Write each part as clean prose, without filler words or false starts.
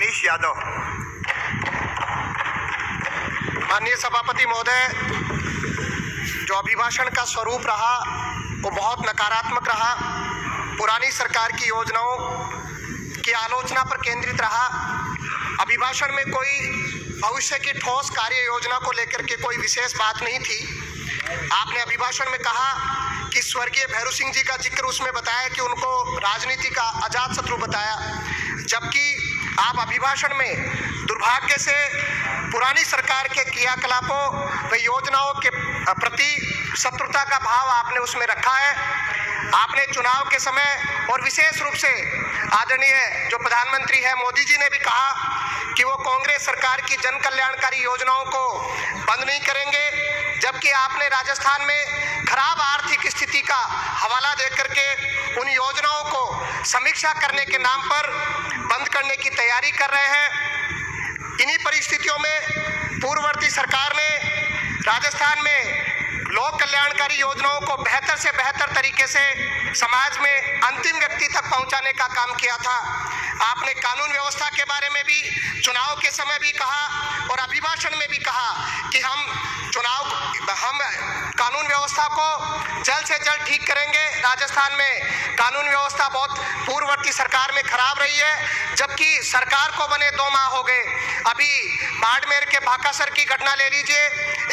मनीष यादव। माननीय सभापति महोदय, जो अभिभाषण का स्वरूप रहा वो बहुत नकारात्मक रहा। पुरानी सरकार की योजनाओं की आलोचना पर केंद्रित रहा। अभिभाषण में कोई भविष्य की ठोस कार्य योजना को लेकर के कोई विशेष बात नहीं थी। आपने अभिभाषण में कहा कि स्वर्गीय भैरू सिंह जी का जिक्र उसमें बताया कि उनको राजनीति का अजात शत्रु बताया, जबकि आप अभिभाषण में दुर्भाग्य से पुरानी सरकार के क्रियाकलापों व योजनाओं के प्रति शत्रुता का भाव आपने उसमें रखा है। आपने चुनाव के समय और विशेष रूप से आदरणीय जो प्रधानमंत्री है मोदी जी ने भी कहा कि वो कांग्रेस सरकार की जन कल्याणकारी योजनाओं को बंद नहीं करेंगे, जबकि आपने राजस्थान में खराब आर्थिक स्थिति का हवाला देकर के उन योजनाओं को समीक्षा करने के नाम पर बंद करने की तैयारी कर रहे हैं। इन्हीं परिस्थितियों में पूर्ववर्ती सरकार ने राजस्थान में लोक कल्याणकारी योजनाओं को बेहतर से बेहतर तरीके से समाज में अंतिम व्यक्ति तक पहुंचाने का काम किया था। आपने कानून व्यवस्था के बारे में भी चुनाव के समय भी कहा और अभिभाषण में भी कहा कि हम कानून व्यवस्था को जल्द से जल्द ठीक करेंगे। राजस्थान में कानून व्यवस्था बहुत पूर्ववर्ती सरकार में खराब रही है, जबकि सरकार को बने 2 माह हो गए। अभी बाड़मेर के भाकासर की घटना ले लीजिए,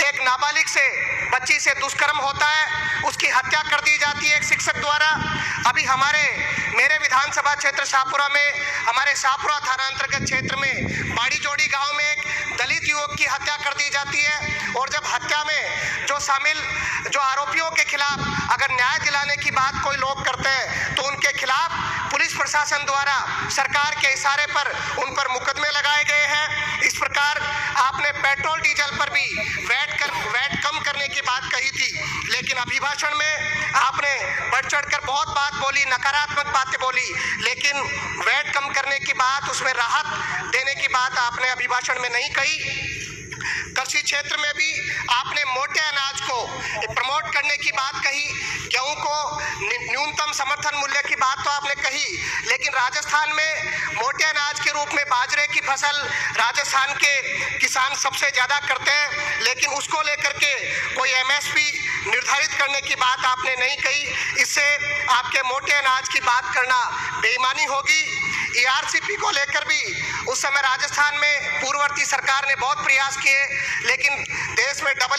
एक नाबालिग से बच्ची से दुष्कर्म होता है, उसकी हत्या कर दी जाती है एक शिक्षक द्वारा। अभी मेरे विधानसभा क्षेत्र शाहपुरा में, हमारे शाहपुरा थाना अंतर्गत क्षेत्र में बाड़ी जोड़ी गांव में एक दलित युवक की हत्या कर दी जाती है। और जब हत्या में जो आरोपियों के खिलाफ अगर न्याय दिलाने की बात कोई लोग करते हैं तो उनके खिलाफ पुलिस प्रशासन द्वारा सरकार के इशारे पर उन पर मुकदमे लगाए गए हैं। इस प्रकार आपने पेट्रोल डीजल पर भी वैट कम करने की बात कही थी, लेकिन अभिभाषण में आपने बढ़ चढ़कर बहुत बात बोली, नकारात्मक बातें बोली, लेकिन वैट कम करने की बात, उसमें राहत देने की बात आपने अभिभाषण में नहीं कही। कृषि क्षेत्र में भी आपने मोटे अनाज को प्रमोट करने की बात कही, गेहूं को न्यूनतम समर्थन मूल्य की बात तो आपने कही, लेकिन राजस्थान में मोटे अनाज के रूप में बाजरे की फसल राजस्थान के किसान सबसे ज़्यादा करते हैं, लेकिन उसको लेकर के कोई एमएसपी निर्धारित करने की बात आपने नहीं कही। इससे आपके मोटे अनाज की बात करना बेईमानी होगी। ईआरसीपी को लेकर भी उस समय राजस्थान में पूर्ववर्ती सरकार ने बहुत प्रयास किए, लेकिन देश में डबल